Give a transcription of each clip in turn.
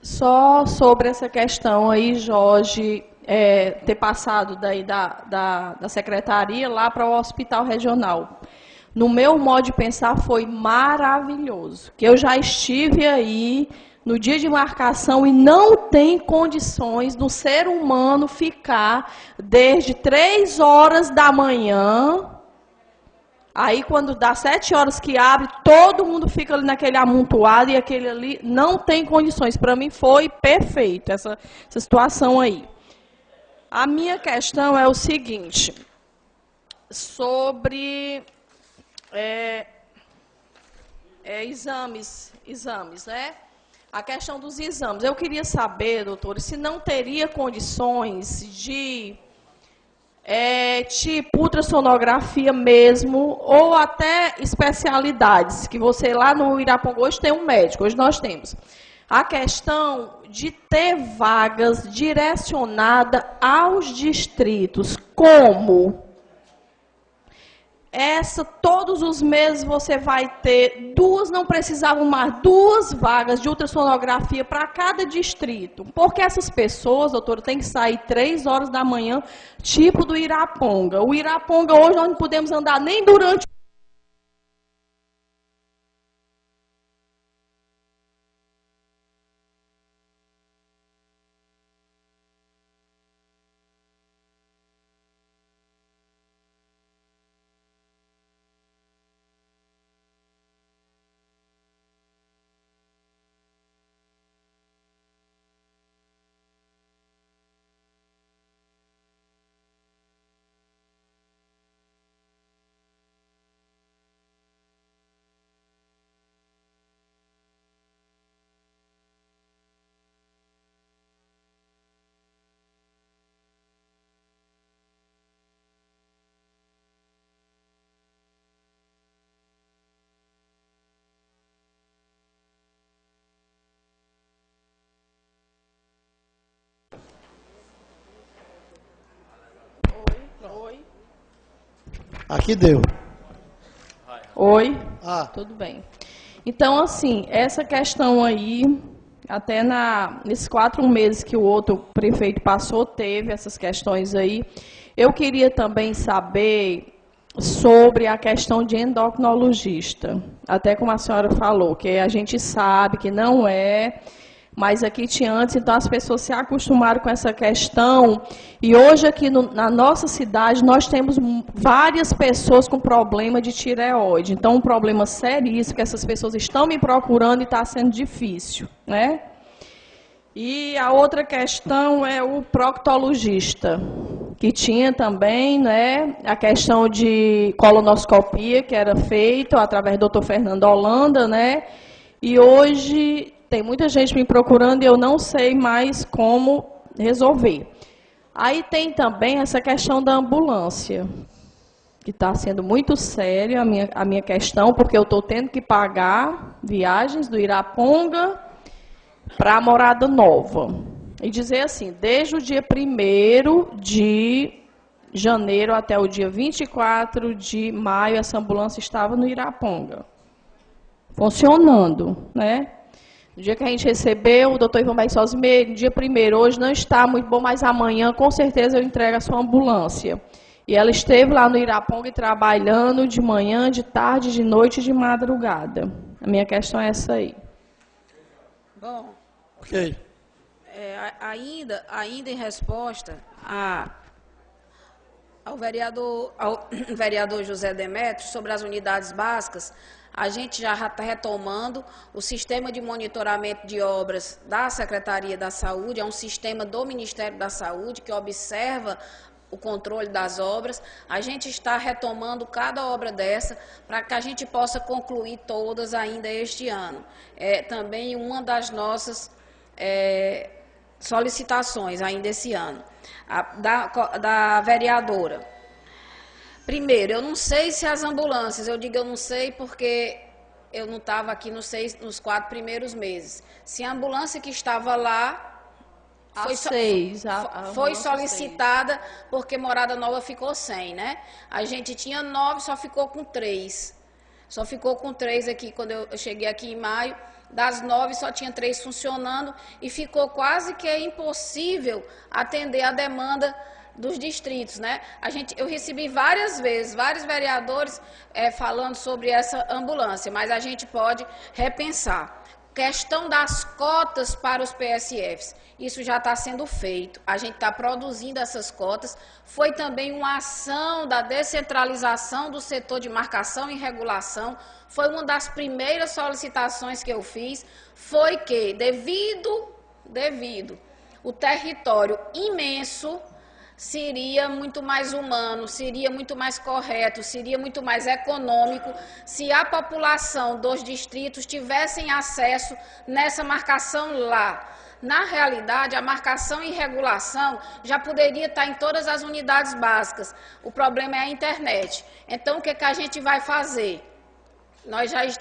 Só sobre essa questão aí, Jorge, ter passado daí da secretaria lá para o hospital regional. No meu modo de pensar, foi maravilhoso. Que eu já estive aí no dia de marcação e não tem condições do ser humano ficar desde 3 horas da manhã. Aí, quando dá 7 horas que abre, todo mundo fica ali naquele amontoado e aquele ali não tem condições. Para mim, foi perfeito essa situação aí. A minha questão é o seguinte, sobre exames, né? A questão dos exames. Eu queria saber, doutor, se não teria condições de... tipo ultrassonografia mesmo, ou até especialidades, que você lá no Iraponga hoje tem um médico, hoje nós temos. A questão de ter vagas direcionadas aos distritos, como? Todos os meses você vai ter não precisavam mais, 2 vagas de ultrassonografia para cada distrito. Porque essas pessoas, doutora, têm que sair 3 horas da manhã, tipo do Iraponga. O Iraponga hoje nós não podemos andar nem durante... Oi. Aqui deu. Oi. Tudo bem. Então, assim, essa questão aí, até nesses 4 meses que o outro prefeito passou, teve essas questões aí. Eu queria também saber sobre a questão de endocrinologista. Até como a senhora falou, que a gente sabe que não é... Mas aqui tinha antes, então as pessoas se acostumaram com essa questão. E hoje aqui na nossa cidade nós temos várias pessoas com problema de tireoide. Então um problema seríssimo que essas pessoas estão me procurando e está sendo difícil, né? E a outra questão é o proctologista, que tinha também, né, a questão de colonoscopia que era feita através do Dr. Fernando Holanda, né? E hoje tem muita gente me procurando e eu não sei mais como resolver. Aí tem também essa questão da ambulância, que está sendo muito séria a minha questão, porque eu estou tendo que pagar viagens do Iraponga para a Morada Nova. E dizer assim, desde o dia 1º de janeiro até o dia 24 de maio, essa ambulância estava no Iraponga, funcionando, né? No dia que a gente recebeu, o doutor Ivan Baix Sosmeiro, no dia 1º, hoje não está muito bom, mas amanhã, com certeza, eu entrego a sua ambulância. E ela esteve lá no Iraponga trabalhando de manhã, de tarde, de noite e de madrugada. A minha questão é essa aí. Bom, Ok. ainda em resposta ao vereador José Demétrio sobre as unidades básicas, a gente já está retomando o sistema de monitoramento de obras da Secretaria da Saúde, é um sistema do Ministério da Saúde que observa o controle das obras. A gente está retomando cada obra dessa para que a gente possa concluir todas ainda este ano. É também uma das nossas solicitações ainda esse ano, da vereadora. Primeiro, eu não sei se as ambulâncias, eu digo eu não sei porque eu não estava aqui nos 4 primeiros meses. Se a ambulância que estava lá foi solicitada porque Morada Nova ficou sem, né? A gente tinha 9, só ficou com 3. Só ficou com 3 aqui quando eu cheguei aqui em maio. das 9 só tinha 3 funcionando e ficou quase que impossível atender a demanda dos distritos, né? Eu recebi várias vezes, vários vereadores falando sobre essa ambulância, mas a gente pode repensar. Questão das cotas para os PSFs, isso já está sendo feito, a gente está produzindo essas cotas, foi também uma ação da descentralização do setor de marcação e regulação, foi uma das primeiras solicitações que eu fiz, foi que, devido o território imenso, seria muito mais humano, seria muito mais correto, seria muito mais econômico se a população dos distritos tivessem acesso nessa marcação lá. Na realidade, a marcação e regulação já poderia estar em todas as unidades básicas. O problema é a internet. Então, o que a gente vai fazer?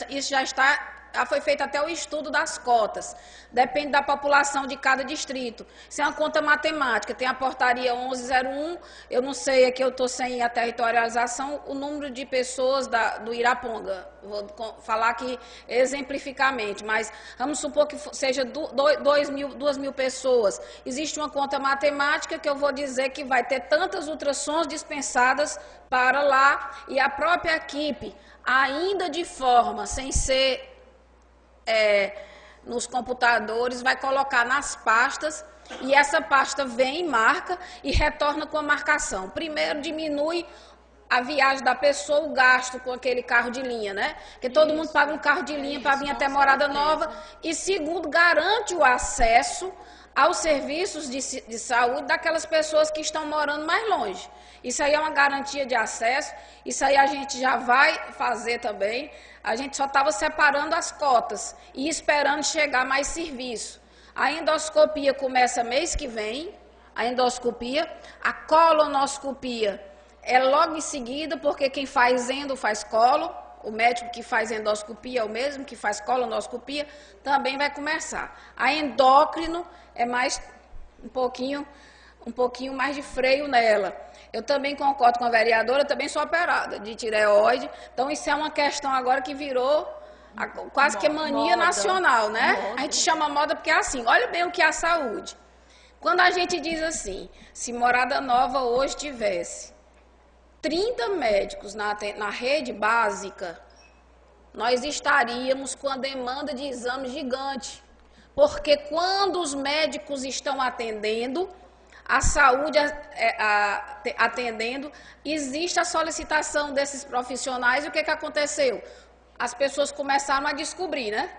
Isso já foi feito até o estudo das cotas, depende da população de cada distrito. Isso é uma conta matemática, tem a portaria 1101, eu não sei, aqui eu estou sem a territorialização, o número de pessoas do Iraponga, vou falar aqui exemplificamente, mas vamos supor que seja 2.000 pessoas. Existe uma conta matemática que eu vou dizer que vai ter tantas ultrassons dispensadas para lá, e a própria equipe, ainda de forma, sem ser nos computadores, vai colocar nas pastas, e essa pasta vem, marca e retorna com a marcação. Primeiro, diminui a viagem da pessoa, o gasto com aquele carro de linha, né? Porque todo mundo paga um carro de linha para vir até Morada Nova. E segundo, garante o acesso aos serviços de saúde daquelas pessoas que estão morando mais longe. Isso aí é uma garantia de acesso, isso aí a gente já vai fazer também. A gente só estava separando as cotas e esperando chegar mais serviço. A endoscopia começa mês que vem, a colonoscopia é logo em seguida, porque quem faz endo faz colo, o médico que faz endoscopia é o mesmo que faz colonoscopia, também vai começar. A endócrino é mais um pouquinho mais de freio nela. Eu também concordo com a vereadora, eu também sou operada de tireoide, então isso é uma questão agora que virou quase que mania nacional, né? A gente chama moda porque é assim, olha bem o que é a saúde. Quando a gente diz assim, se Morada Nova hoje tivesse 30 médicos na rede básica, nós estaríamos com a demanda de exames gigante, porque quando os médicos estão atendendo, a saúde atendendo, existe a solicitação desses profissionais. E o que aconteceu? As pessoas começaram a descobrir, né?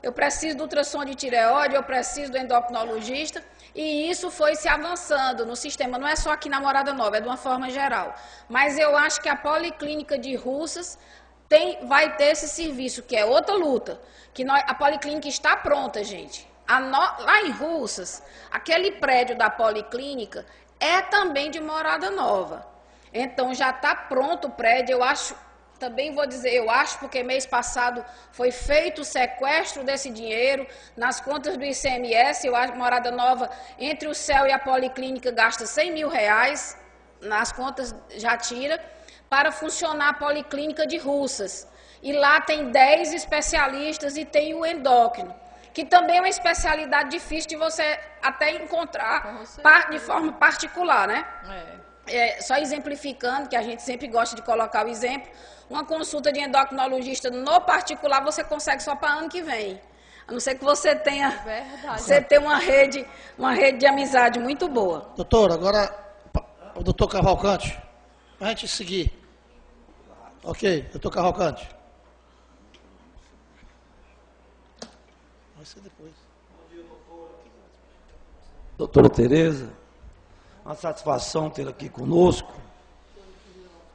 Eu preciso do ultrassom de tireoide, eu preciso do endocrinologista, e isso foi se avançando no sistema. Não é só aqui na Morada Nova, é de uma forma geral. Mas eu acho que a Policlínica de Russas vai ter esse serviço, que é outra luta. A Policlínica está pronta, gente. Lá em Russas, aquele prédio da Policlínica é também de Morada Nova. Então, já está pronto o prédio. Eu acho, também vou dizer, porque mês passado foi feito o sequestro desse dinheiro nas contas do ICMS. Eu acho que Morada Nova, entre o CEL e a Policlínica, gasta R$100 mil, nas contas já tira, para funcionar a Policlínica de Russas. E lá tem 10 especialistas e tem o endócrino, que também é uma especialidade difícil de você até encontrar de forma particular, né? Só exemplificando, que a gente sempre gosta de colocar o exemplo, uma consulta de endocrinologista no particular você consegue só para ano que vem. A não ser que você tenha uma rede de amizade muito boa. Doutor, agora o doutor Cavalcante, para a gente seguir. Ok, doutor Cavalcante. Vai ser depois. Doutora Tereza, uma satisfação tê-la aqui conosco,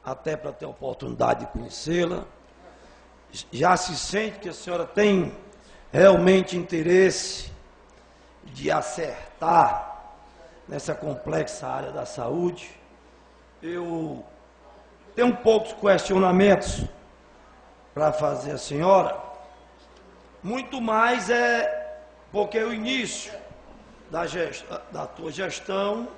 até para ter a oportunidade de conhecê-la. Já se sente que a senhora tem realmente interesse de acertar nessa complexa área da saúde. Eu tenho poucos questionamentos para fazer a senhora, muito mais porque o início da tua gestão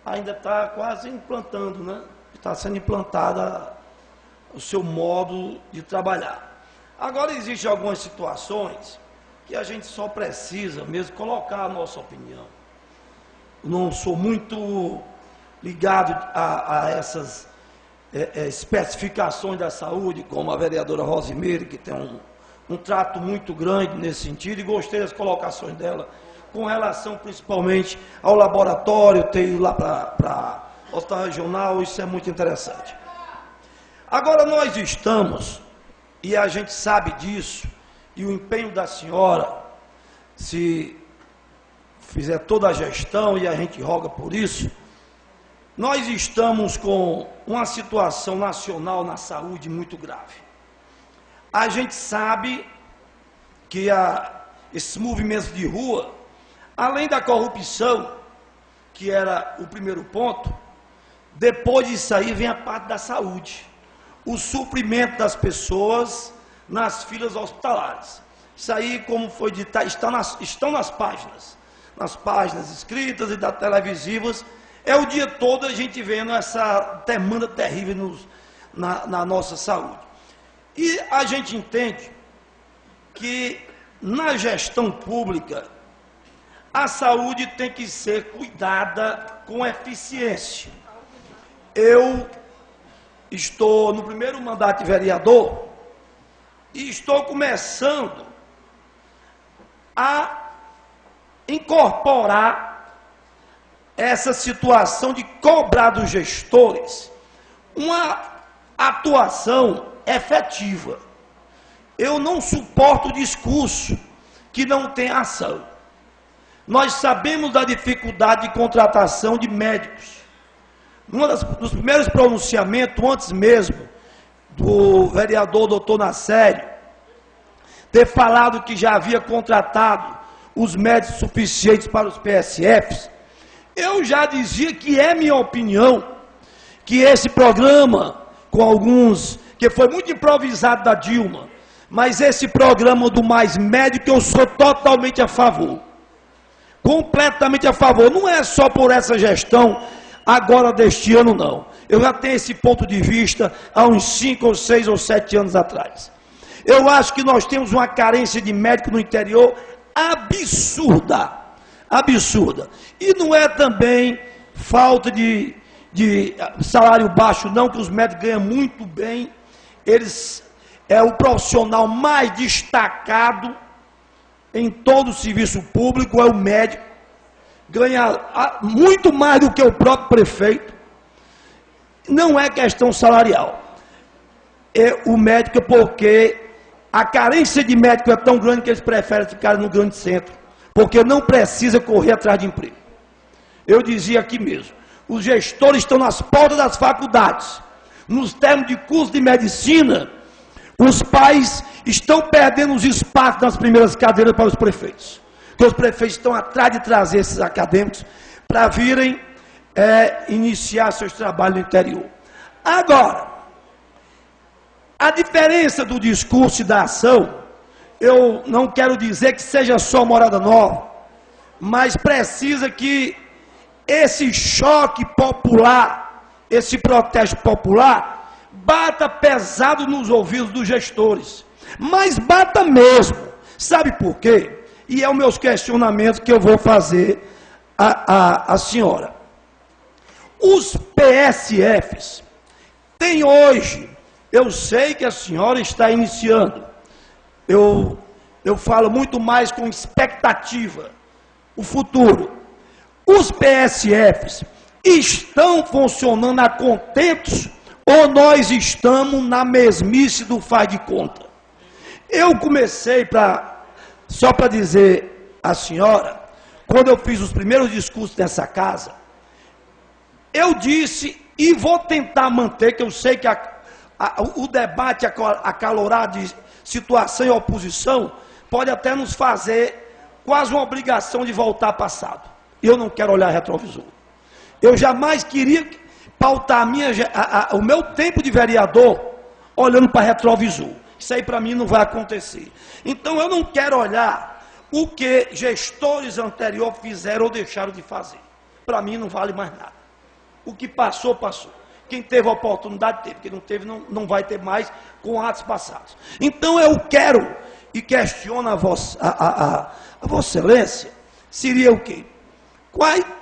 ainda está quase implantando, né? Está sendo implantada o seu modo de trabalhar. Agora, existem algumas situações que a gente só precisa mesmo colocar a nossa opinião. Eu não sou muito ligado a essas especificações da saúde, como a vereadora Rosimeire, que tem um trato muito grande nesse sentido, e gostei das colocações dela, com relação principalmente ao laboratório, ter ido lá para o hospital regional, isso é muito interessante. Agora nós estamos, e a gente sabe disso, e o empenho da senhora, se fizer toda a gestão, e a gente roga por isso, nós estamos com uma situação nacional na saúde muito grave. A gente sabe que esses movimentos de rua, além da corrupção, que era o primeiro ponto, depois disso aí vem a parte da saúde. O suprimento das pessoas nas filas hospitalares. Isso aí, como foi dito, estão nas páginas escritas e das televisivas. É o dia todo a gente vendo essa demanda terrível na nossa saúde. E a gente entende que na gestão pública a saúde tem que ser cuidada com eficiência. Eu estou no primeiro mandato de vereador e estou começando a incorporar essa situação de cobrar dos gestores uma atuação efetiva. Eu não suporto discurso que não tem ação. Nós sabemos da dificuldade de contratação de médicos. Dos primeiros pronunciamentos, antes mesmo do vereador doutor Nassério ter falado que já havia contratado os médicos suficientes para os PSFs, eu já dizia que é minha opinião que esse programa, com alguns, que foi muito improvisado da Dilma, mas esse programa do Mais Médico eu sou totalmente a favor. Completamente a favor. Não é só por essa gestão agora deste ano, não. Eu já tenho esse ponto de vista há uns 5 ou 6 ou 7 anos atrás. Eu acho que nós temos uma carência de médico no interior absurda. Absurda. E não é também falta de salário baixo, não, que os médicos ganham muito bem. Eles é o profissional mais destacado em todo o serviço público, é o médico. Ganha muito mais do que o próprio prefeito. Não é questão salarial. É o médico, porque a carência de médico é tão grande que eles preferem ficar no grande centro, porque não precisa correr atrás de emprego. Eu dizia aqui mesmo, os gestores estão nas portas das faculdades, nos termos de curso de medicina, os pais estão perdendo os espaços nas primeiras cadeiras para os prefeitos, porque os prefeitos estão atrás de trazer esses acadêmicos para virem iniciar seus trabalhos no interior. Agora, a diferença do discurso e da ação, eu não quero dizer que seja só Morada Nova, mas precisa que esse choque popular, esse protesto popular, bata pesado nos ouvidos dos gestores. Mas bata mesmo. Sabe por quê? E é os meus questionamentos que eu vou fazer à senhora. Os PSFs têm hoje, eu sei que a senhora está iniciando, eu falo muito mais com expectativa, o futuro. Os PSFs estão funcionando a contentos ou nós estamos na mesmice do faz de conta? Eu comecei só para dizer à senhora, quando eu fiz os primeiros discursos nessa casa, eu disse e vou tentar manter, que eu sei que o debate acalorado de situação e oposição pode até nos fazer quase uma obrigação de voltar ao passado. Eu não quero olhar retrovisor. Eu jamais queria pautar o meu tempo de vereador olhando para retrovisor. Isso aí para mim não vai acontecer. Então eu não quero olhar o que gestores anteriores fizeram ou deixaram de fazer. Para mim não vale mais nada. O que passou, passou. Quem teve a oportunidade, teve. Quem não teve, não vai ter mais com atos passados. Então eu quero e questiono a Vossa Excelência, seria o quê?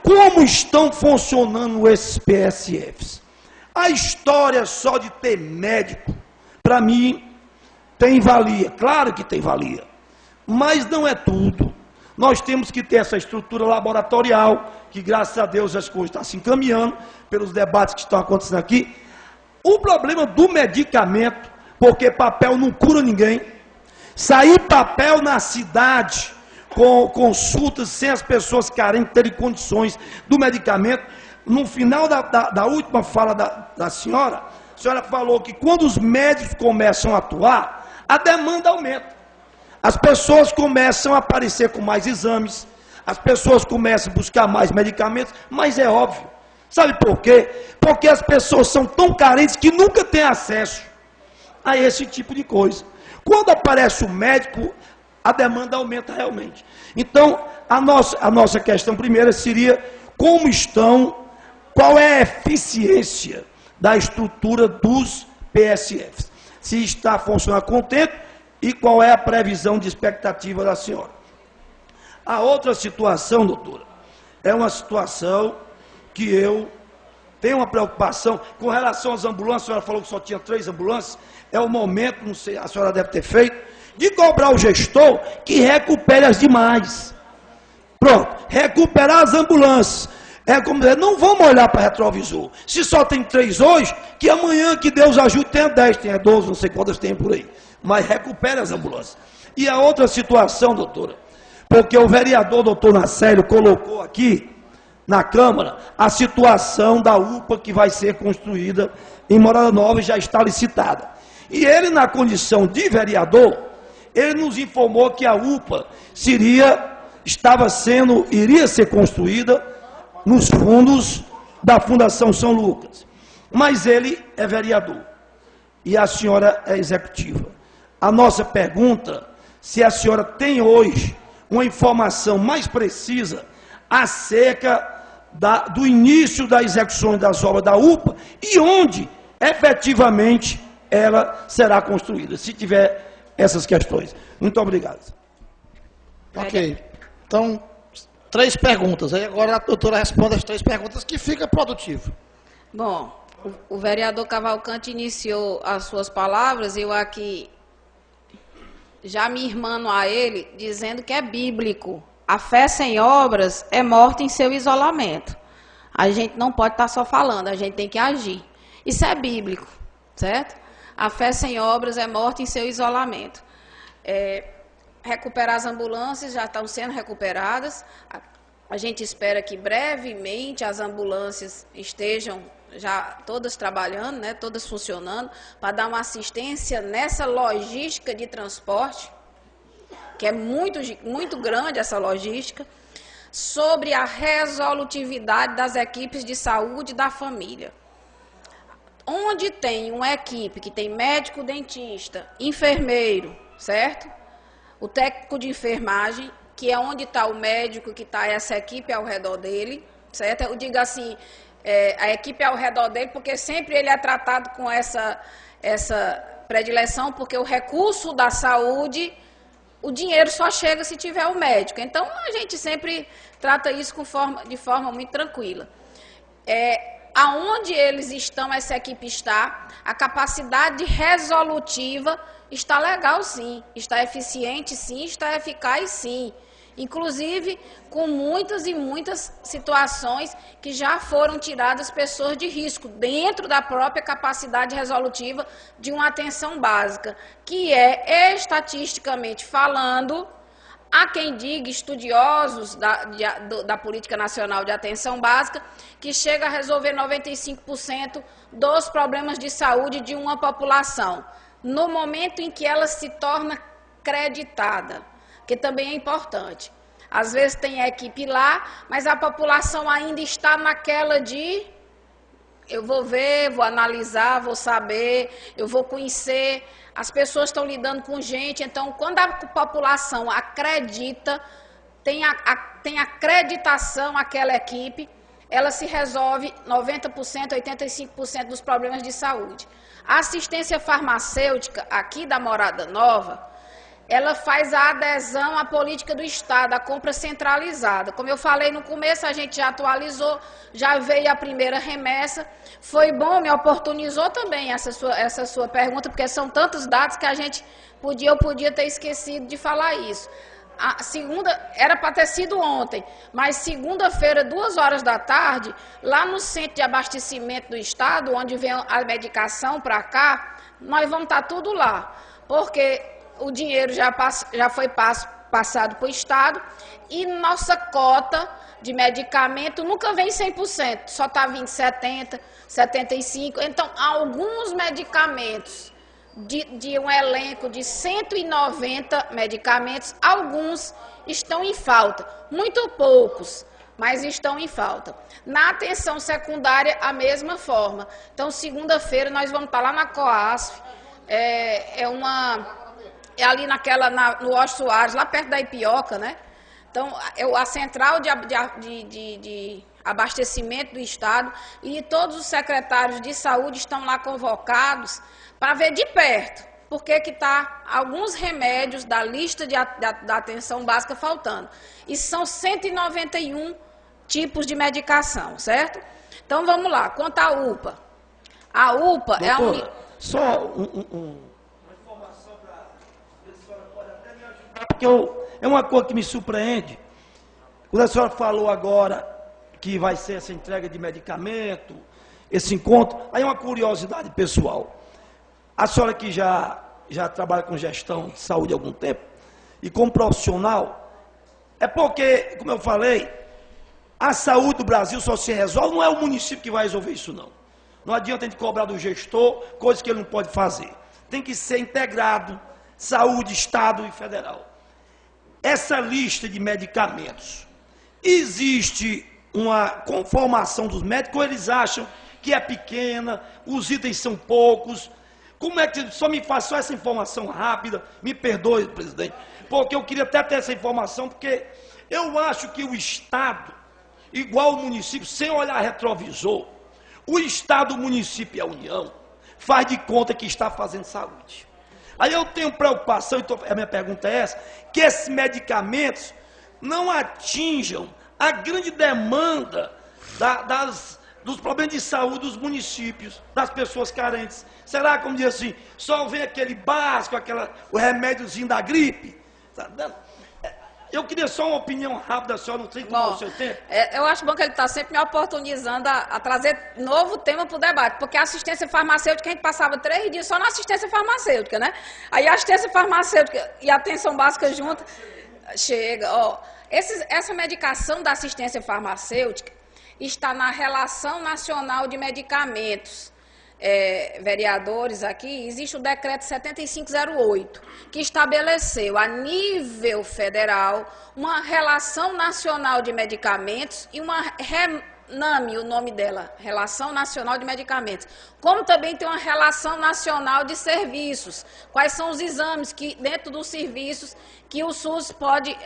Como estão funcionando esses PSFs? A história só de ter médico, para mim, tem valia. Claro que tem valia. Mas não é tudo. Nós temos que ter essa estrutura laboratorial, que graças a Deus as coisas estão se encaminhando, pelos debates que estão acontecendo aqui. O problema do medicamento, porque papel não cura ninguém. Sair papel na cidade, com consultas, sem as pessoas carentes terem condições do medicamento. No final da última fala da senhora, a senhora falou que quando os médicos começam a atuar, a demanda aumenta. As pessoas começam a aparecer com mais exames, as pessoas começam a buscar mais medicamentos, mas é óbvio. Sabe por quê? Porque as pessoas são tão carentes que nunca têm acesso a esse tipo de coisa. Quando aparece o médico, a demanda aumenta realmente. Então, a nossa questão primeira seria qual é a eficiência da estrutura dos PSFs? Se está funcionando contente e qual é a previsão de expectativa da senhora? A outra situação, doutora, é uma situação que eu tenho uma preocupação com relação às ambulâncias. A senhora falou que só tinha 3 ambulâncias. É o momento, não sei, a senhora deve ter feito, de cobrar o gestor que recupere as demais. Pronto, recuperar as ambulâncias. É como dizer, não vamos olhar para retrovisor. Se só tem 3 hoje, que amanhã, que Deus ajude, tenha 10, tenha 12, não sei quantas tem por aí. Mas recupere as ambulâncias. E a outra situação, doutora, porque o vereador doutor Nacélio colocou aqui na Câmara a situação da UPA que vai ser construída em Morada Nova e já está licitada. E ele, na condição de vereador, ele nos informou que a UPA iria ser construída nos fundos da Fundação São Lucas. Mas ele é vereador e a senhora é executiva. A nossa pergunta, se a senhora tem hoje uma informação mais precisa acerca do início da execução das obras da UPA e onde efetivamente ela será construída, se tiver essas questões. Muito obrigado. Ok. Então, 3 perguntas. Aí agora a doutora responde as 3 perguntas, que fica produtivo. Bom, o vereador Cavalcante iniciou as suas palavras, eu aqui já me irmano a ele, dizendo que é bíblico. A fé sem obras é morta em seu isolamento. A gente não pode estar só falando, a gente tem que agir. Isso é bíblico, certo? A fé sem obras é morta em seu isolamento. Recuperar as ambulâncias, já estão sendo recuperadas. A gente espera que brevemente as ambulâncias estejam já todas trabalhando, né, todas funcionando, para dar uma assistência nessa logística de transporte, que é muito grande essa logística, sobre a resolutividade das equipes de saúde da família. Onde tem uma equipe que tem médico, dentista, enfermeiro, certo? O técnico de enfermagem, que é onde está o médico, que está essa equipe ao redor dele, certo? Eu digo assim, a equipe ao redor dele, porque sempre ele é tratado com essa predileção, porque o recurso da saúde, o dinheiro só chega se tiver o médico. Então, a gente sempre trata isso de forma muito tranquila. Aonde eles estão, essa equipe está, a capacidade resolutiva está legal sim, está eficiente sim, está eficaz sim. Inclusive, com muitas e muitas situações que já foram tiradas pessoas de risco dentro da própria capacidade resolutiva de uma atenção básica, que é, estatisticamente falando, há quem diga, estudiosos da Política Nacional de Atenção Básica, que chega a resolver 95% dos problemas de saúde de uma população, no momento em que ela se torna creditada, que também é importante. Às vezes tem a equipe lá, mas a população ainda está naquela de eu vou ver, vou analisar, vou saber, eu vou conhecer. As pessoas estão lidando com gente, então quando a população acredita, tem acreditação àquela equipe, ela se resolve 90%, 85% dos problemas de saúde. A assistência farmacêutica aqui da Morada Nova, ela faz a adesão à política do Estado, a compra centralizada. Como eu falei no começo, a gente já atualizou, já veio a primeira remessa. Foi bom, me oportunizou também essa sua pergunta, porque são tantos dados que eu podia ter esquecido de falar isso. A segunda, era para ter sido ontem, mas segunda-feira, 14h, lá no centro de abastecimento do Estado, onde vem a medicação para cá, nós vamos estar tudo lá, porque o dinheiro já foi passado para o Estado e nossa cota de medicamento nunca vem 100%, só está vindo 70%, 75%. Então, alguns medicamentos de um elenco de 190 medicamentos, alguns estão em falta, muito poucos, mas estão em falta. Na atenção secundária, a mesma forma. Então, segunda-feira, nós vamos estar lá na COASF, é ali no Oscar Soares, lá perto da Ipioca, né? Então, a central de abastecimento do Estado e todos os secretários de saúde estão lá convocados para ver de perto por que está alguns remédios da lista da atenção básica faltando. E são 191 tipos de medicação, certo? Então, vamos lá. Quanto à UPA. A UPA é a unidade... Só uma informação para ver se a senhora pode até me ajudar, porque é uma coisa que me surpreende. Quando a senhora falou agora que vai ser essa entrega de medicamento, esse encontro, aí é uma curiosidade pessoal. A senhora que já trabalha com gestão de saúde há algum tempo, e como profissional, é porque, como eu falei, a saúde do Brasil só se resolve, não é o município que vai resolver isso, não. Não adianta a gente cobrar do gestor coisas que ele não pode fazer. Tem que ser integrado, saúde, Estado e federal. Essa lista de medicamentos, existe uma conformação dos médicos, ou eles acham que é pequena, os itens são poucos? Como é que, só me faça só essa informação rápida, me perdoe, presidente, porque eu queria até ter essa informação, porque eu acho que o Estado, igual o município, sem olhar retrovisor, o Estado, o município e a União faz de conta que está fazendo saúde. Aí eu tenho preocupação, então a minha pergunta é essa, que esses medicamentos não atinjam a grande demanda dos problemas de saúde dos municípios, das pessoas carentes. Será, como diz assim, só vem aquele básico, o remédiozinho da gripe? Eu queria só uma opinião rápida, senhora, não sei como é o seu tempo. Eu acho bom que ele está sempre me oportunizando a trazer novo tema para o debate, porque a assistência farmacêutica, a gente passava 3 dias só na assistência farmacêutica, né? Aí a assistência farmacêutica e a atenção básica junto, chega, ó. Essa medicação da assistência farmacêutica está na Relação Nacional de Medicamentos. Vereadores aqui, existe o decreto 7508, que estabeleceu a nível federal uma Relação Nacional de Medicamentos e uma RENAME, o nome dela, Relação Nacional de Medicamentos, como também tem uma Relação Nacional de Serviços, quais são os exames que, dentro dos serviços que o SUS pode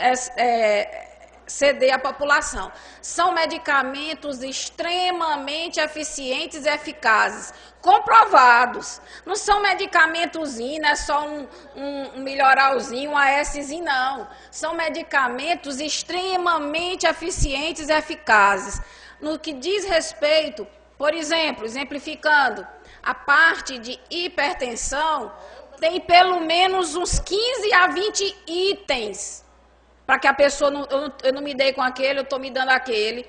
ceder à população. São medicamentos extremamente eficientes e eficazes, comprovados. Não são medicamentozinhos, não é só um melhoralzinho, um ASzinho, não. São medicamentos extremamente eficientes e eficazes. No que diz respeito, por exemplo, exemplificando, a parte de hipertensão tem pelo menos uns 15 a 20 itens para que a pessoa, eu não me dei com aquele, eu estou me dando aquele.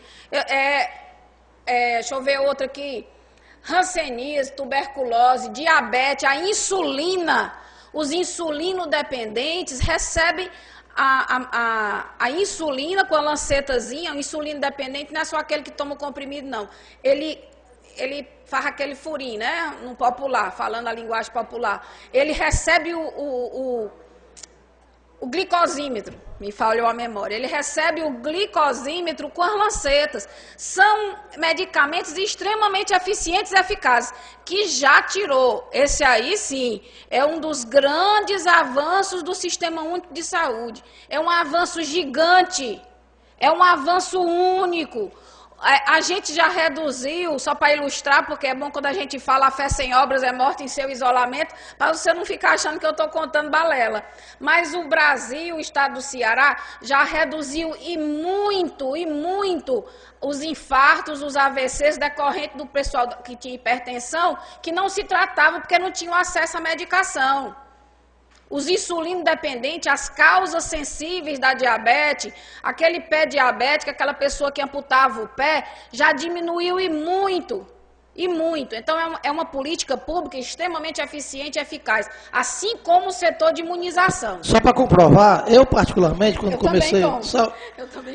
Deixa eu ver outro aqui. Hanseníase, tuberculose, diabetes, a insulina. Os insulino-dependentes recebem a insulina com a lancetazinha. O insulino-dependente não é só aquele que toma o comprimido, não. Ele faz aquele furinho, né? No popular, falando a linguagem popular. Ele recebe o glicosímetro, me falhou a memória, ele recebe o glicosímetro com as lancetas. São medicamentos extremamente eficientes e eficazes, que já tirou, esse aí sim, é um dos grandes avanços do Sistema Único de Saúde. É um avanço gigante, é um avanço único. A gente já reduziu, só para ilustrar, porque é bom quando a gente fala a fé sem obras é morta em seu isolamento, para você não ficar achando que eu estou contando balela. Mas o Brasil, o estado do Ceará, já reduziu e muito, os infartos, os AVCs decorrentes do pessoal que tinha hipertensão, que não se tratava porque não tinham acesso à medicação. Os insulino dependentes, as causas sensíveis da diabetes, aquele pé diabético, aquela pessoa que amputava o pé, já diminuiu e muito. Então, é uma política pública extremamente eficiente e eficaz, assim como o setor de imunização. Só para comprovar, eu particularmente, quando comecei...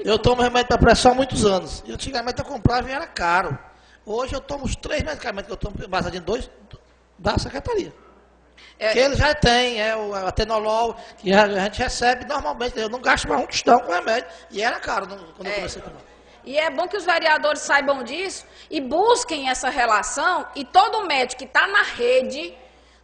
Eu tomo remédio para pressão há muitos anos. E antigamente eu comprava e era caro. Hoje eu tomo os 3 medicamentos que eu tomo, baseado em 2 da secretaria. Que ele já tem, o atenolol, que a gente recebe normalmente. Eu não gasto mais um tostão com remédio. E era caro quando eu comecei a tomar. E é bom que os vereadores saibam disso e busquem essa relação. E todo médico que está na rede,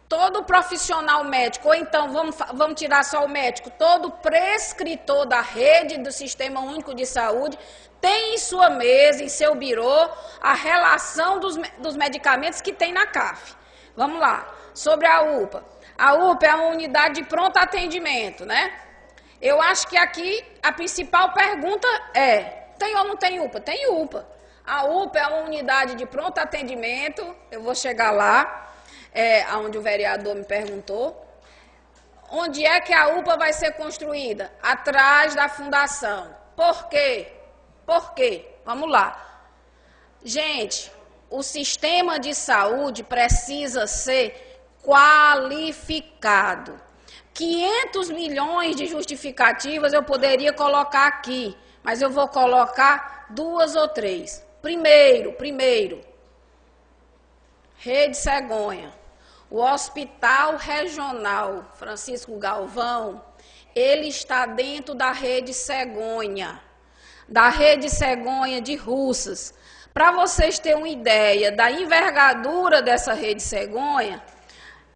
todo profissional médico, ou então vamos tirar só o médico, todo prescritor da rede do Sistema Único de Saúde, tem em sua mesa, em seu birô, a relação dos medicamentos que tem na CAF. Vamos lá. Sobre a UPA. A UPA é uma unidade de pronto atendimento, né? Eu acho que aqui a principal pergunta é, tem ou não tem UPA? Tem UPA. A UPA é uma unidade de pronto atendimento, eu vou chegar lá, onde o vereador me perguntou. Onde é que a UPA vai ser construída? Atrás da fundação. Por quê? Por quê? Vamos lá. Gente, o sistema de saúde precisa ser qualificado. 500 milhões de justificativas eu poderia colocar aqui, mas eu vou colocar 2 ou 3. Primeiro, Rede Cegonha. O Hospital Regional Francisco Galvão, ele está dentro da Rede Cegonha, de Russas. Para vocês terem uma ideia da envergadura dessa Rede Cegonha,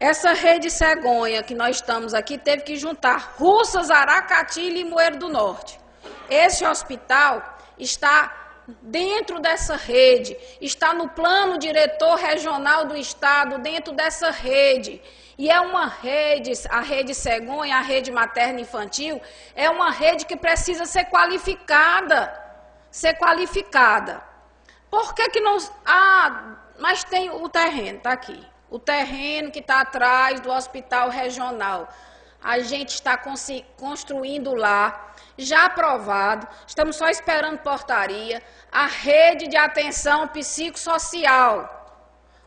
essa Rede Cegonha que nós estamos aqui teve que juntar Russas, Aracati e Limoeiro do Norte. Esse hospital está dentro dessa rede, está no plano diretor regional do estado, dentro dessa rede. E é uma rede, a Rede Cegonha, a rede materna infantil, é uma rede que precisa ser qualificada. Por que não... mas tem o terreno, está aqui. O terreno que está atrás do hospital regional. A gente está construindo lá, já aprovado, estamos só esperando portaria, a rede de atenção psicossocial.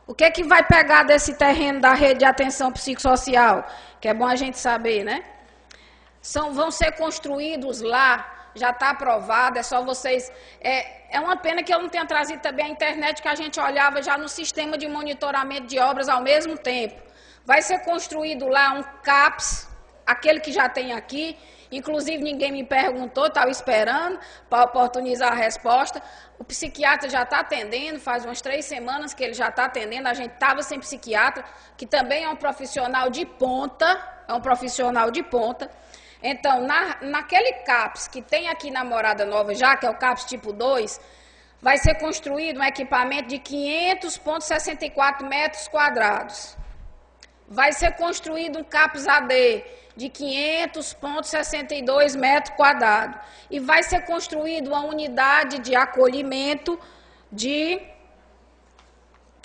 O que é que vai pegar desse terreno da rede de atenção psicossocial? Que é bom a gente saber, né? Vão ser construídos lá, já está aprovado, é só vocês... É uma pena que eu não tenha trazido também a internet, que a gente olhava já no sistema de monitoramento de obras ao mesmo tempo. Vai ser construído lá um CAPS, aquele que já tem aqui, inclusive ninguém me perguntou, estava esperando para oportunizar a resposta. O psiquiatra já está atendendo, faz umas 3 semanas que ele já está atendendo, a gente estava sem psiquiatra, que também é um profissional de ponta, Então, naquele CAPS que tem aqui na Morada Nova já, que é o CAPS tipo 2, vai ser construído um equipamento de 500,64 metros quadrados. Vai ser construído um CAPS AD de 500,62 metros quadrados. E vai ser construído uma unidade de acolhimento de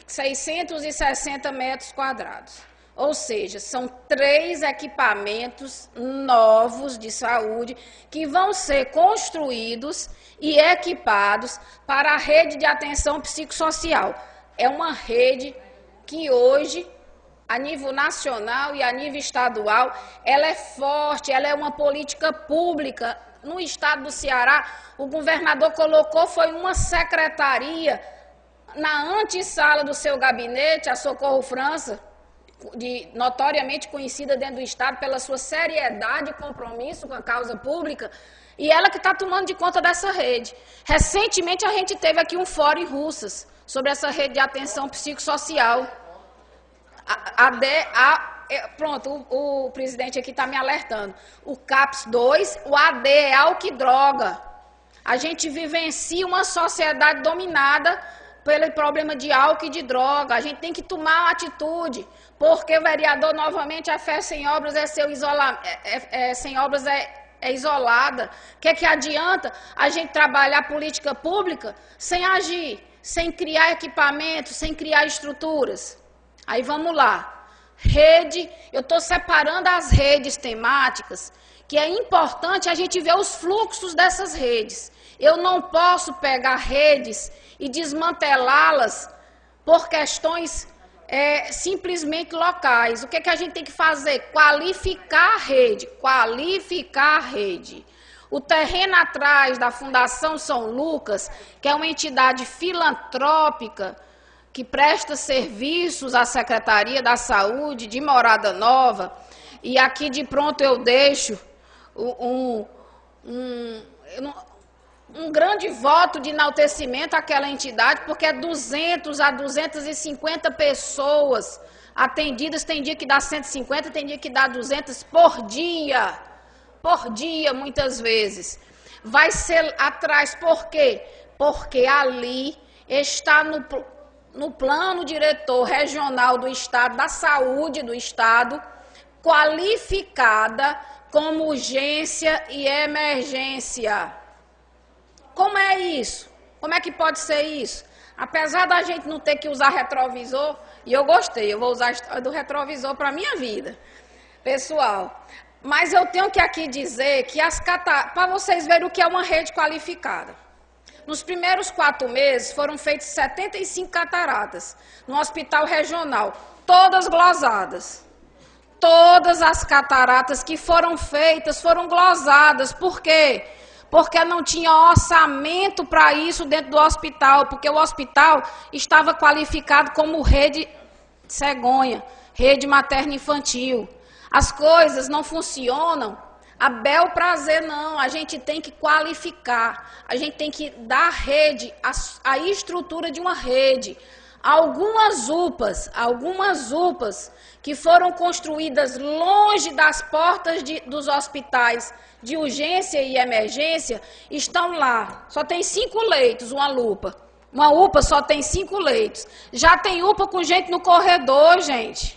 660 metros quadrados. Ou seja, são 3 equipamentos novos de saúde que vão ser construídos e equipados para a rede de atenção psicossocial. É uma rede que hoje, a nível nacional e a nível estadual, ela é forte, ela é uma política pública. No estado do Ceará, o governador colocou, foi uma secretaria na antessala do seu gabinete, a Socorro França, notoriamente conhecida dentro do estado pela sua seriedade e compromisso com a causa pública, e ela que está tomando de conta dessa rede. Recentemente a gente teve aqui um fórum em Russas sobre essa rede de atenção psicossocial. Pronto, o presidente aqui está me alertando. O CAPS 2, o AD é álcool e droga. A gente vivencia uma sociedade dominada pelo problema de álcool e de droga. A gente tem que tomar uma atitude, porque o vereador, novamente, a fé sem obras é isolada. O que é que adianta a gente trabalhar política pública sem agir, sem criar equipamentos, sem criar estruturas? Aí vamos lá. Rede, eu estou separando as redes temáticas, que é importante a gente ver os fluxos dessas redes. Eu não posso pegar redes e desmantelá-las por questões simplesmente locais. O que é que a gente tem que fazer? Qualificar a rede, qualificar a rede. O terreno atrás da Fundação São Lucas, que é uma entidade filantrópica que presta serviços à Secretaria da Saúde de Morada Nova, e aqui de pronto eu deixo um grande voto de enaltecimento àquela entidade, porque é 200 a 250 pessoas atendidas, tem dia que dá 150, tem dia que dá 200 por dia, muitas vezes. Vai ser atrás, por quê? Porque ali está no plano diretor regional do Estado, da saúde do Estado, qualificada como urgência e emergência. Como é isso? Como é que pode ser isso? Apesar da gente não ter que usar retrovisor, e eu gostei, eu vou usar a história do retrovisor para a minha vida pessoal. Mas eu tenho que aqui dizer que para vocês verem o que é uma rede qualificada. Nos primeiros 4 meses foram feitas 75 cataratas no hospital regional, todas glosadas. Todas as cataratas que foram feitas foram glosadas. Por quê? Porque não tinha orçamento para isso dentro do hospital, porque o hospital estava qualificado como rede cegonha, rede materno-infantil. As coisas não funcionam a bel prazer, não. A gente tem que qualificar, a gente tem que dar rede, a estrutura de uma rede. Algumas UPAs que foram construídas longe das portas dos hospitais de urgência e emergência, estão lá. Só tem 5 leitos, uma UPA. Uma UPA só tem 5 leitos. Já tem UPA com gente no corredor, gente.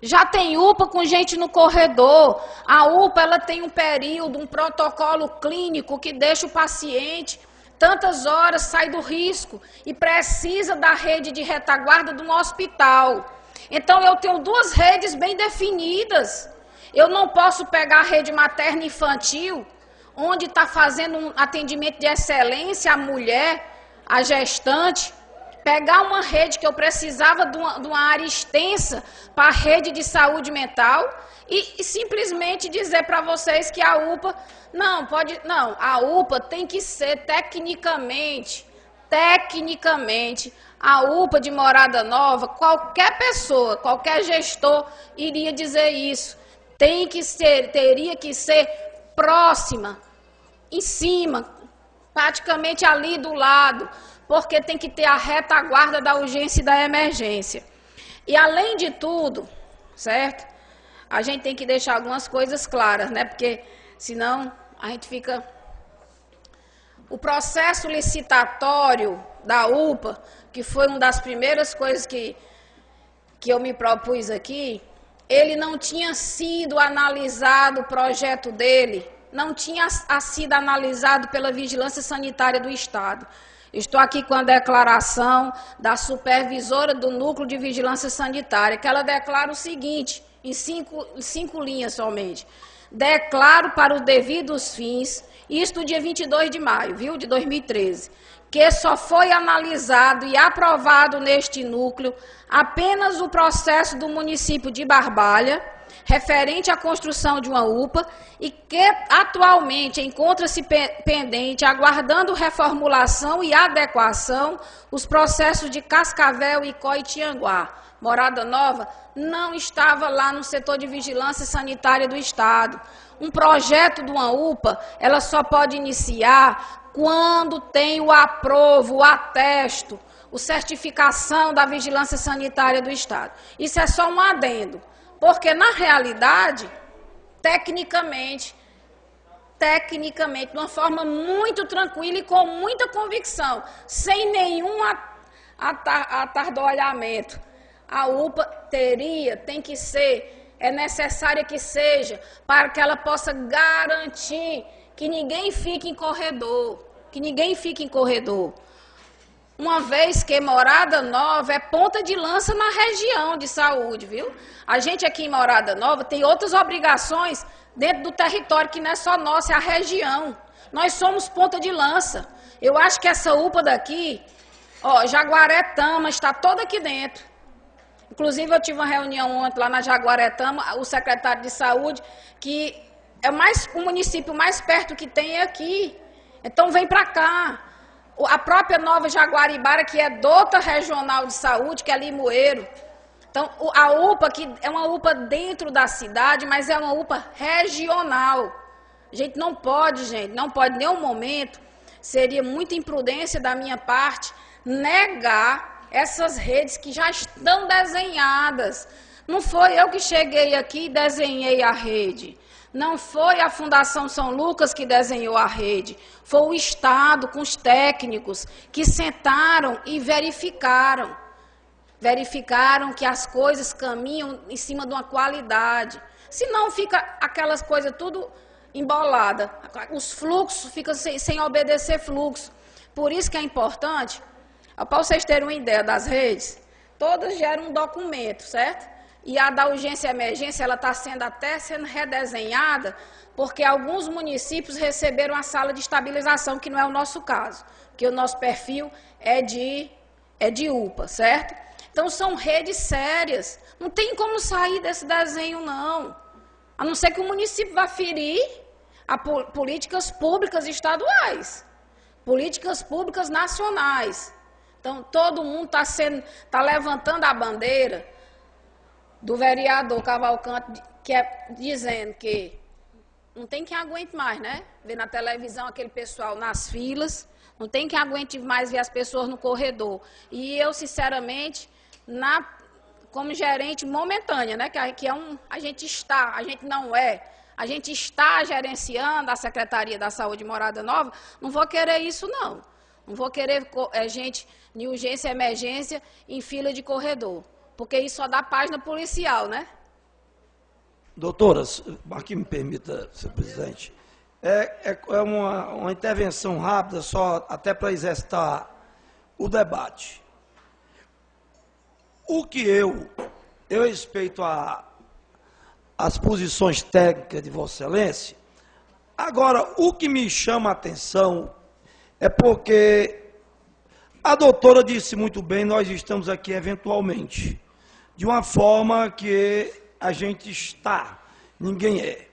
Já tem UPA com gente no corredor. A UPA, ela tem um período, um protocolo clínico que deixa o paciente tantas horas, sai do risco e precisa da rede de retaguarda de um hospital. Então, eu tenho 2 redes bem definidas. Eu não posso pegar a rede materna infantil, onde está fazendo um atendimento de excelência à mulher, à gestante, pegar uma rede que eu precisava de uma área extensa para a rede de saúde mental e simplesmente dizer para vocês que a UPA, a UPA tem que ser tecnicamente, a UPA de Morada Nova, qualquer pessoa, qualquer gestor iria dizer isso. Teria que ser próxima, em cima, praticamente ali do lado, porque tem que ter a retaguarda da urgência e da emergência. E além de tudo, certo? A gente tem que deixar algumas coisas claras, né? Porque senão a gente fica... O processo licitatório da UPA, que foi uma das primeiras coisas que eu me propus aqui, ele não tinha sido analisado, o projeto dele não tinha sido analisado pela Vigilância Sanitária do Estado. Estou aqui com a declaração da supervisora do Núcleo de Vigilância Sanitária, que ela declara o seguinte, em 5 linhas somente. Declaro para os devidos fins, isto dia 22 de maio, viu, de 2013, que só foi analisado e aprovado neste núcleo apenas o processo do município de Barbalha, referente à construção de uma UPA, e que atualmente encontra-se pendente, aguardando reformulação e adequação, os processos de Cascavel, Icó e Tianguá. Morada Nova não estava lá no setor de vigilância sanitária do Estado. Um projeto de uma UPA, ela só pode iniciar quando tem o aprovo, o atesto, a certificação da vigilância sanitária do Estado. Isso é só um adendo. Porque, na realidade, tecnicamente, tecnicamente, de uma forma muito tranquila e com muita convicção, sem nenhum atardoalhamento. A UPA tem que ser, é necessária que seja, para que ela possa garantir que ninguém fique em corredor, Uma vez que Morada Nova é ponta de lança na região de saúde, viu? A gente aqui em Morada Nova tem outras obrigações dentro do território, que não é só nossa, é a região. Nós somos ponta de lança. Eu acho que essa UPA daqui, Jaguaretama, está toda aqui dentro. Inclusive, eu tive uma reunião ontem lá na Jaguaretama, o secretário de saúde, que é o município mais perto que tem é aqui. Então, vem para cá. A própria Nova Jaguaribara, que é dota regional de saúde, que é Limoeiro. Então, a UPA, que é uma UPA dentro da cidade, mas é uma UPA regional. A gente não pode, em nenhum momento, seria muita imprudência da minha parte, negar essas redes que já estão desenhadas. Não foi eu que cheguei aqui e desenhei a rede. Não foi a Fundação São Lucas que desenhou a rede. Foi o Estado, com os técnicos, que sentaram e verificaram. Verificaram que as coisas caminham em cima de uma qualidade. Senão fica aquelas coisas tudo embolada. Os fluxos ficam sem obedecer fluxo. Por isso que é importante, para vocês terem uma ideia das redes, todas geram um documento, certo? E a da urgência e emergência, ela está sendo redesenhada, porque alguns municípios receberam a sala de estabilização, que não é o nosso caso, porque o nosso perfil é de UPA, certo? Então, são redes sérias. Não tem como sair desse desenho, não. A não ser que o município vá ferir políticas públicas estaduais, políticas públicas nacionais. Então, todo mundo está levantando a bandeira do vereador Cavalcante, que é dizendo que não tem quem aguente mais, né? Ver na televisão aquele pessoal nas filas, não tem quem aguente mais ver as pessoas no corredor. E eu, sinceramente, como gerente momentânea, né? A gente está gerenciando a Secretaria da Saúde de Morada Nova, não vou querer isso, não. Não vou querer gente de urgência e emergência em fila de corredor, porque isso só dá página policial, né? Doutoras, aqui me permita, senhor presidente, é uma intervenção rápida, só até para exercitar o debate. O que eu respeito as posições técnicas de Vossa Excelência. Agora, o que me chama a atenção é porque a doutora disse muito bem, nós estamos aqui eventualmente, de uma forma que a gente está, ninguém é.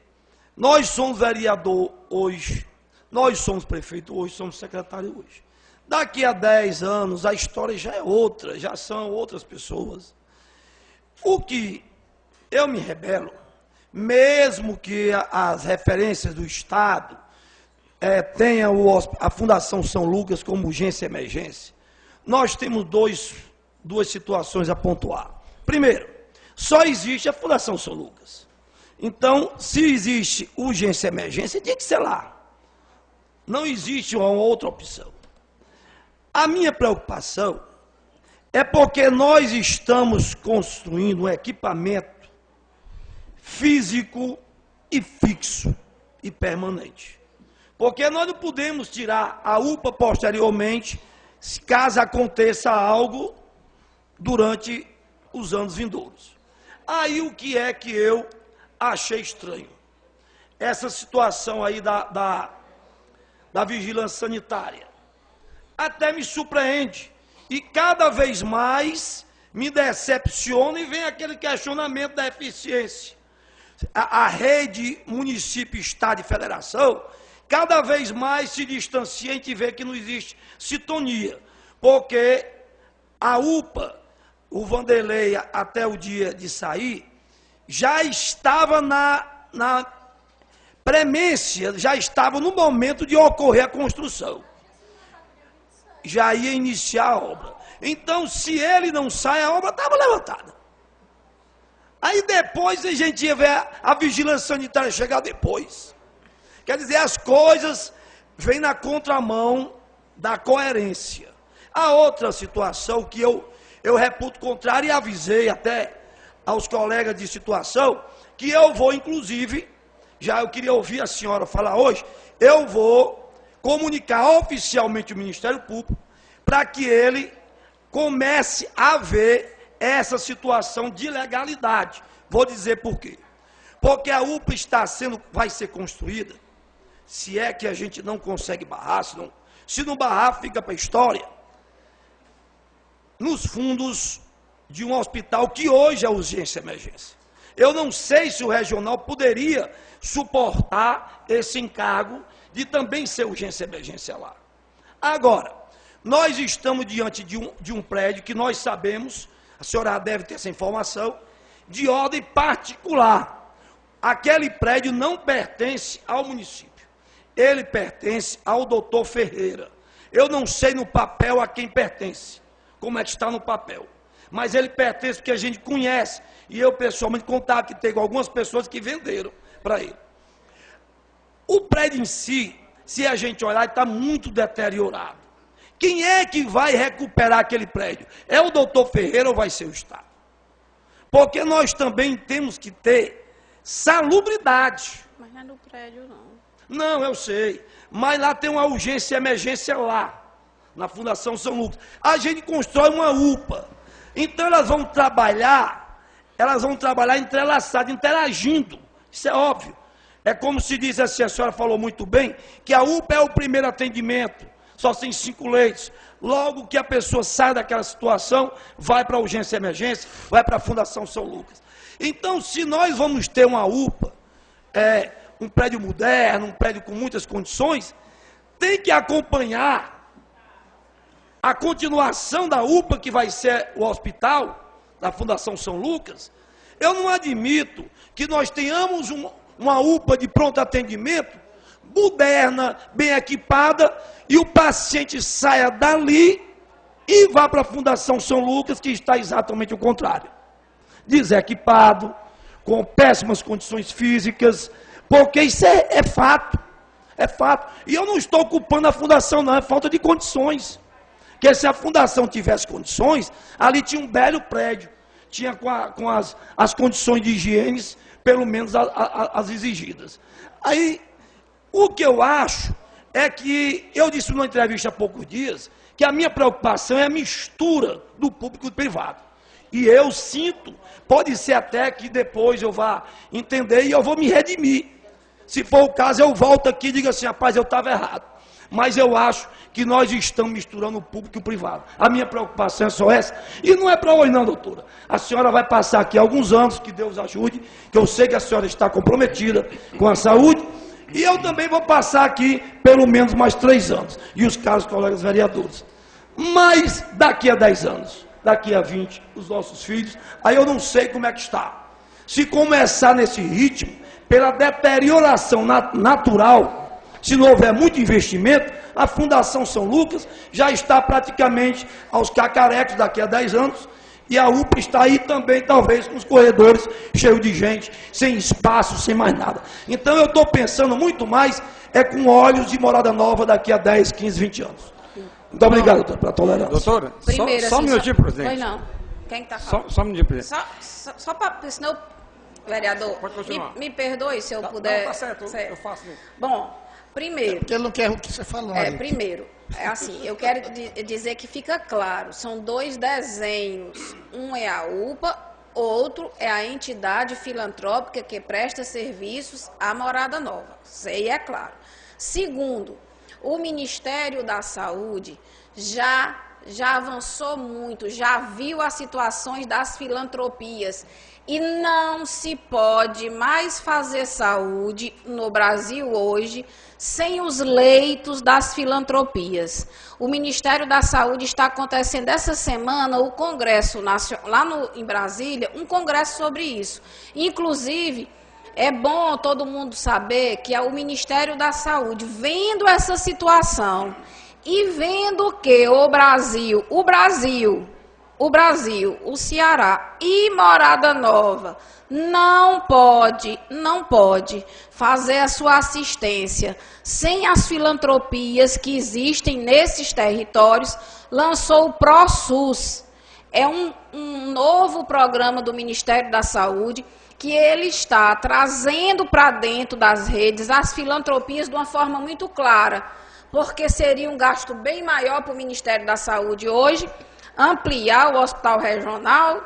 Nós somos vereador hoje, nós somos prefeito hoje, somos secretário hoje. Daqui a 10 anos a história já é outra, já são outras pessoas. O que eu me rebelo, mesmo que as referências do Estado tenham a Fundação São Lucas como urgência e emergência, nós temos duas situações a pontuar. Primeiro, só existe a Fundação São Lucas. Então, se existe urgência e emergência, tem que ser lá. Não existe uma outra opção. A minha preocupação é porque nós estamos construindo um equipamento físico e fixo e permanente. Porque nós não podemos tirar a UPA posteriormente, caso aconteça algo durante os anos vindouros. Aí o que é que eu achei estranho? Essa situação aí da vigilância sanitária. Até me surpreende. E cada vez mais me decepciona e vem aquele questionamento da eficiência. A rede município, estado e federação, cada vez mais se distancia e a gente vê que não existe sintonia. Porque a UPA, o Vanderlei, até o dia de sair, já estava na premência, já estava no momento de ocorrer a construção. Já ia iniciar a obra. Então, se ele não sai, a obra estava levantada. Aí depois a gente ia ver a vigilância sanitária chegar depois. Quer dizer, as coisas vêm na contramão da coerência. A outra situação que eu reputo contrário e avisei até aos colegas de situação, que eu vou, inclusive, já eu queria ouvir a senhora falar hoje, eu vou comunicar oficialmente o Ministério Público para que ele comece a ver essa situação de ilegalidade. Vou dizer por quê. Porque a UPA vai ser construída, se é que a gente não consegue barrar, se não barrar, fica para a história, nos fundos de um hospital que hoje é urgência e emergência. Eu não sei se o regional poderia suportar esse encargo de também ser urgência e emergência lá. Agora, nós estamos diante de um prédio que nós sabemos, a senhora deve ter essa informação, de ordem particular. Aquele prédio não pertence ao município, ele pertence ao doutor Ferreira. Eu não sei no papel a quem pertence, como é que está no papel, mas ele pertence porque a gente conhece, e eu pessoalmente contatei com algumas pessoas que venderam para ele. O prédio em si, se a gente olhar, está muito deteriorado. Quem é que vai recuperar aquele prédio? É o doutor Ferreira ou vai ser o Estado? Porque nós também temos que ter salubridade. Mas não é no prédio, não. Não, eu sei. Mas lá tem uma urgência e emergência lá, na Fundação São Lucas. A gente constrói uma UPA. Então elas vão trabalhar entrelaçadas, interagindo. Isso é óbvio. É como se diz assim, a senhora falou muito bem, que a UPA é o primeiro atendimento. Só tem 5 leitos. Logo que a pessoa sai daquela situação, vai para a urgência e emergência, vai para a Fundação São Lucas. Então, se nós vamos ter uma UPA, um prédio moderno, um prédio com muitas condições, tem que acompanhar a continuação da UPA, que vai ser o hospital, da Fundação São Lucas. Eu não admito que nós tenhamos uma UPA de pronto atendimento, moderna, bem equipada, e o paciente saia dali e vá para a Fundação São Lucas, que está exatamente o contrário. Desequipado, com péssimas condições físicas, porque isso é fato. É fato. E eu não estou culpando a Fundação, não, é falta de condições. Porque se a Fundação tivesse condições, ali tinha um belo prédio, tinha com as condições de higiene, pelo menos as exigidas. Aí, o que eu acho é que, eu disse numa entrevista há poucos dias, que a minha preocupação é a mistura do público e do privado. E eu sinto, pode ser até que depois eu vá entender e eu vou me redimir. Se for o caso, eu volto aqui e digo assim, rapaz, eu estava errado. Mas eu acho que nós estamos misturando o público e o privado. A minha preocupação é só essa. E não é para hoje não, doutora. A senhora vai passar aqui alguns anos, que Deus ajude, que eu sei que a senhora está comprometida com a saúde. E eu também vou passar aqui pelo menos mais 3 anos. E os caros colegas vereadores. Mas daqui a 10 anos, daqui a 20, os nossos filhos, aí eu não sei como é que está. Se começar nesse ritmo, pela deterioração natural, se não houver muito investimento, a Fundação São Lucas já está praticamente aos cacarecos daqui a 10 anos, e a UPA está aí também, talvez, com os corredores cheios de gente, sem espaço, sem mais nada. Então eu estou pensando muito mais com olhos de Morada Nova daqui a 10, 15, 20 anos. Muito obrigado, doutor, pela tolerância. Doutora, primeiro, só um minutinho, presidente. Pois não. Quem está falando? Só um minutinho, presidente. Só para, senão, vereador, me perdoe se eu puder. Não, tá certo, eu faço isso. Bom, primeiro. Porque ele não quer o que você falou. Primeiro, assim, eu quero dizer que fica claro, são 2 desenhos. Um é a UPA, outro é a entidade filantrópica que presta serviços à Morada Nova. Isso aí é claro. Segundo, o Ministério da Saúde já avançou muito, já viu as situações das filantropias e não se pode mais fazer saúde no Brasil hoje sem os leitos das filantropias. O Ministério da Saúde está acontecendo essa semana o Congresso Nacional, lá em Brasília, um congresso sobre isso. Inclusive, é bom todo mundo saber que o Ministério da Saúde, vendo essa situação e vendo que o Brasil o Brasil, o Ceará e Morada Nova não pode fazer a sua assistência sem as filantropias que existem nesses territórios, lançou o ProSUS. É um novo programa do Ministério da Saúde que ele está trazendo para dentro das redes as filantropias de uma forma muito clara, porque seria um gasto bem maior para o Ministério da Saúde hoje, ampliar o hospital regional,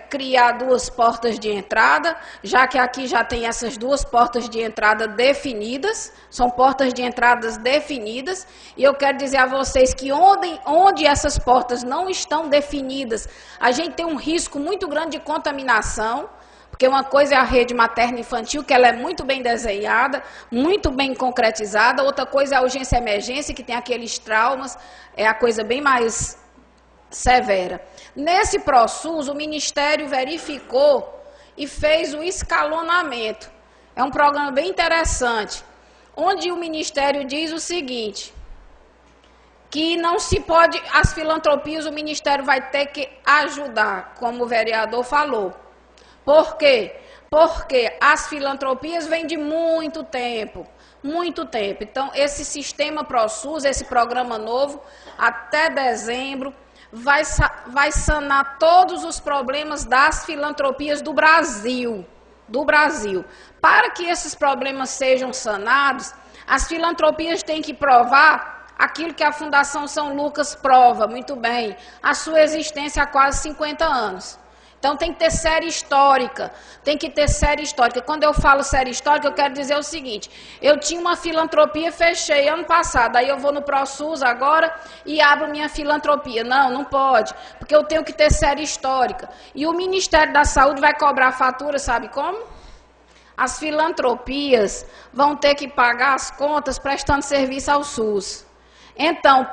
criar 2 portas de entrada, já que aqui já tem essas 2 portas de entrada definidas, são portas de entradas definidas, e eu quero dizer a vocês que onde essas portas não estão definidas, a gente tem um risco muito grande de contaminação, porque uma coisa é a rede materno-infantil, que ela é muito bem desenhada, muito bem concretizada, outra coisa é a urgência e emergência, que tem aqueles traumas, é a coisa bem mais severa. Nesse ProSUS, o Ministério verificou e fez o escalonamento. É um programa bem interessante, onde o Ministério diz o seguinte, que não se pode, as filantropias o Ministério vai ter que ajudar, como o vereador falou. Por quê? Porque as filantropias vêm de muito tempo. Então, esse sistema ProSUS, esse programa novo, até dezembro, vai sanar todos os problemas das filantropias do Brasil. Para que esses problemas sejam sanados, as filantropias têm que provar aquilo que a Fundação São Lucas prova muito bem, a sua existência há quase 50 anos. Então, tem que ter série histórica, Quando eu falo série histórica, eu quero dizer o seguinte, eu tinha uma filantropia, fechei ano passado, aí eu vou no ProSUS agora e abro minha filantropia. Não pode, porque eu tenho que ter série histórica. E o Ministério da Saúde vai cobrar fatura, sabe como? As filantropias vão ter que pagar as contas prestando serviço ao SUS. Então,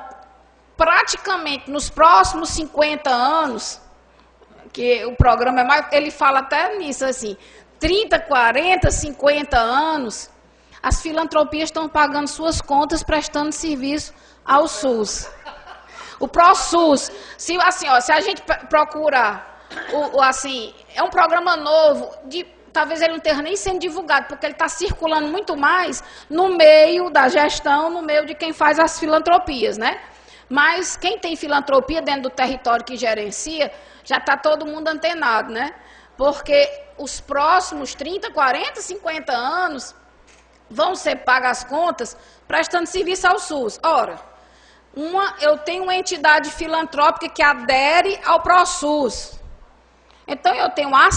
praticamente nos próximos 50 anos, que o programa é mais, ele fala até nisso assim, 30, 40, 50 anos, as filantropias estão pagando suas contas, prestando serviço ao SUS. O ProSUS, se a gente procurar, é um programa novo, talvez ele não esteja nem sendo divulgado, porque ele está circulando muito mais no meio da gestão, no meio de quem faz as filantropias, né? Mas quem tem filantropia dentro do território que gerencia, já está todo mundo antenado, né? Porque os próximos 30, 40, 50 anos vão ser pagas as contas prestando serviço ao SUS. Ora, eu tenho uma entidade filantrópica que adere ao ProSUS. Então, eu tenho a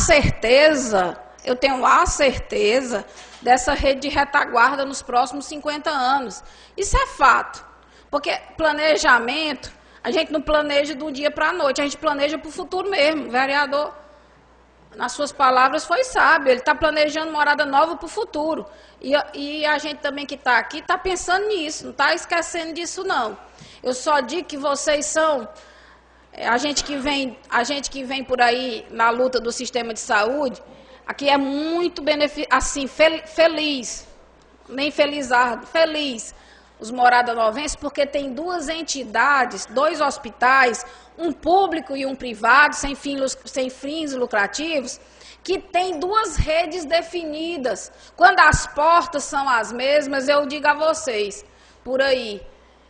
certeza dessa rede de retaguarda nos próximos 50 anos. Isso é fato. Porque planejamento, a gente não planeja de um dia para a noite, a gente planeja para o futuro mesmo. O vereador, nas suas palavras, foi sábio, ele está planejando Morada Nova para o futuro. E a gente também que está aqui está pensando nisso, não está esquecendo disso não. Eu só digo que vocês são, a gente que vem por aí na luta do sistema de saúde, aqui é muito feliz, nem felizardo, feliz. Os Morada Novenses, porque tem 2 entidades, 2 hospitais, um público e um privado, sem fins lucrativos, que tem 2 redes definidas. Quando as portas são as mesmas, eu digo a vocês, por aí,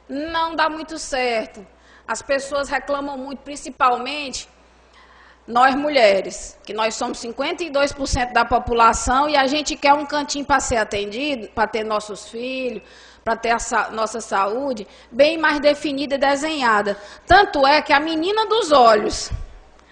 não dá muito certo. As pessoas reclamam muito, principalmente nós mulheres, que nós somos 52% da população e a gente quer um cantinho para ser atendido, para ter nossos filhos, para ter a nossa saúde bem mais definida e desenhada. Tanto é que a menina dos olhos,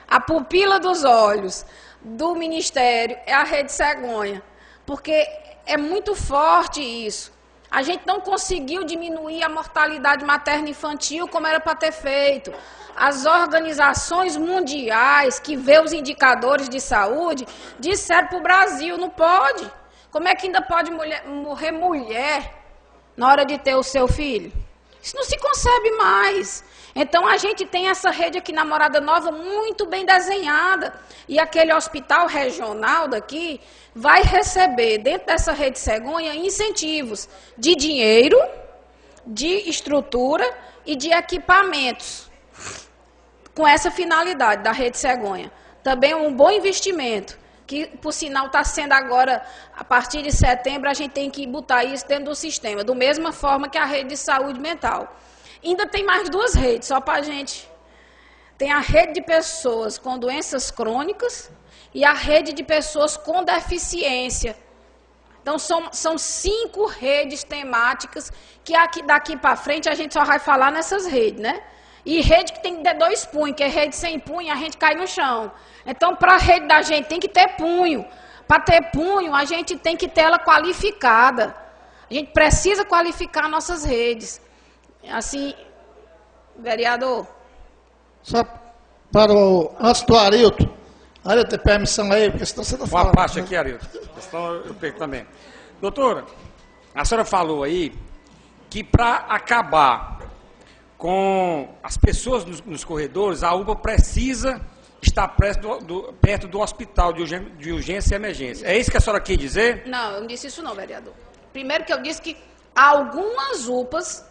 a pupila dos olhos do Ministério é a Rede Cegonha, porque é muito forte isso. A gente não conseguiu diminuir a mortalidade materno-infantil como era para ter feito. As organizações mundiais que vê os indicadores de saúde disseram para o Brasil, não pode. Como é que ainda pode morrer mulher na hora de ter o seu filho? Isso não se concebe mais. Então, a gente tem essa rede aqui na Morada Nova muito bem desenhada. E aquele hospital regional daqui vai receber, dentro dessa rede Cegonha, incentivos de dinheiro, de estrutura e de equipamentos. com essa finalidade da Rede Cegonha. Também é um bom investimento, que, por sinal, está sendo agora, a partir de setembro, a gente tem que botar isso dentro do sistema, da mesma forma que a rede de saúde mental. Ainda tem mais 2 redes, só para a gente... Tem a rede de pessoas com doenças crônicas e a rede de pessoas com deficiência. Então, são 5 redes temáticas que daqui para frente a gente só vai falar nessas redes, né? E rede que tem que ter 2 punhos, que é rede sem punho, a gente cai no chão. Então, para a rede da gente tem que ter punho. Para ter punho, a gente tem que ter ela qualificada. A gente precisa qualificar nossas redes. Assim, vereador... Só para antes do Arilton. Arilton, tem permissão aí, porque senão você não fala. Uma parte aqui, Arilton. Senão eu perco também. Doutora, a senhora falou aí que para acabar com as pessoas nos corredores, a UPA precisa estar perto do hospital de urgência e emergência. É isso que a senhora quer dizer? Não, eu não disse isso não, vereador. Primeiro que eu disse que algumas UPAs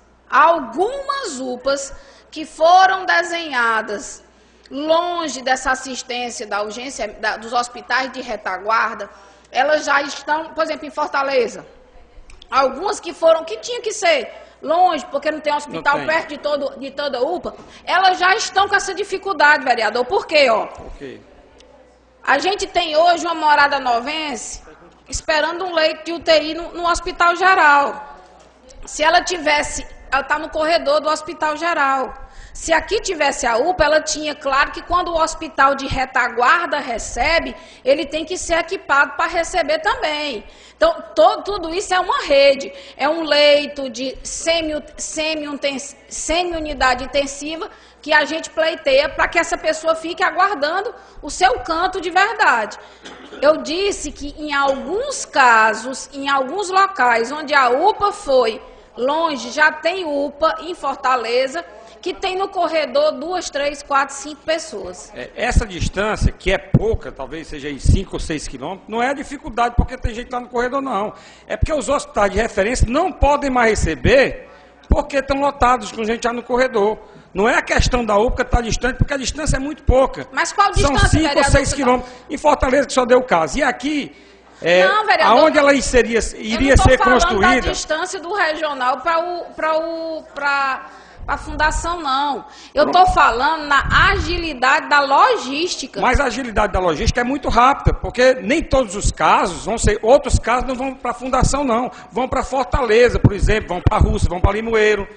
que foram desenhadas longe dessa assistência da urgência, dos hospitais de retaguarda, elas já estão, por exemplo, em Fortaleza. Algumas que tinha que ser longe, porque não tem hospital perto de toda UPA, elas já estão com essa dificuldade, vereador. Por quê, ó? A gente tem hoje uma morada novense esperando um leito de UTI no hospital geral. Se ela tivesse, ela está no corredor do hospital geral. Se aqui tivesse a UPA, ela tinha, claro que quando o hospital de retaguarda recebe, ele tem que ser equipado para receber também. Então, tudo isso é uma rede, é um leito de semi-unidade intensiva que a gente pleiteia para que essa pessoa fique aguardando o seu canto de verdade. Eu disse que em alguns casos, em alguns locais onde a UPA foi longe, já tem UPA em Fortaleza, que tem no corredor 2, 3, 4, 5 pessoas. Essa distância, que é pouca, talvez seja aí 5 ou 6 quilômetros, não é a dificuldade porque tem gente lá no corredor, não. É porque os hospitais de referência não podem mais receber porque estão lotados com gente lá no corredor. Não é a questão da UPA que está distante, porque a distância é muito pouca. Mas qual distância, são 5 ou 6 quilômetros. Em Fortaleza que só deu o caso. E aqui... não, vereador, aonde ela iria ser construída... Eu não estou falando da distância do regional para a fundação, não. Eu estou falando na agilidade da logística. Mas a agilidade da logística é muito rápida, porque nem todos os casos vão ser... Outros casos não vão para a fundação, não. Vão para Fortaleza, por exemplo, vão para a Rússia, vão para Limoeiro.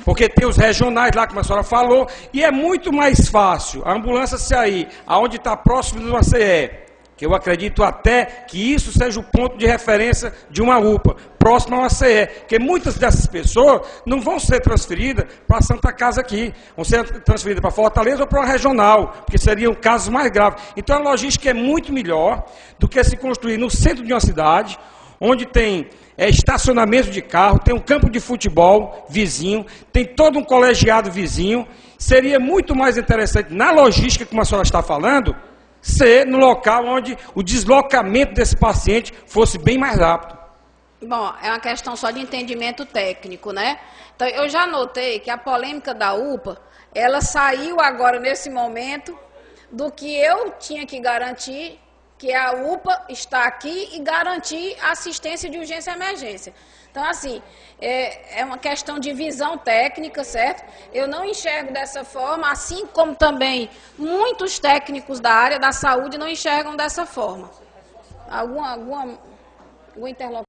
Porque tem os regionais lá, como a senhora falou, e é muito mais fácil a ambulância sair aonde está próximo de uma CE, que eu acredito até que isso seja o ponto de referência de uma UPA, próximo a uma CE, porque muitas dessas pessoas não vão ser transferidas para a Santa Casa aqui, vão ser transferidas para Fortaleza ou para uma regional, porque seriam casos mais graves. Então a logística é muito melhor do que se construir no centro de uma cidade, onde tem estacionamento de carro, tem um campo de futebol vizinho, tem todo um colegiado vizinho. Seria muito mais interessante, na logística, como a senhora está falando, ser no local onde o deslocamento desse paciente fosse bem mais rápido. Bom, é uma questão só de entendimento técnico, né? Então, eu já notei que a polêmica da UPA, ela saiu agora, nesse momento, do que eu tinha que garantir, que a UPA está aqui e garantir a assistência de urgência e emergência. Então, assim, é uma questão de visão técnica, certo? Eu não enxergo dessa forma, assim como também muitos técnicos da área da saúde não enxergam dessa forma. Alguma interlocução?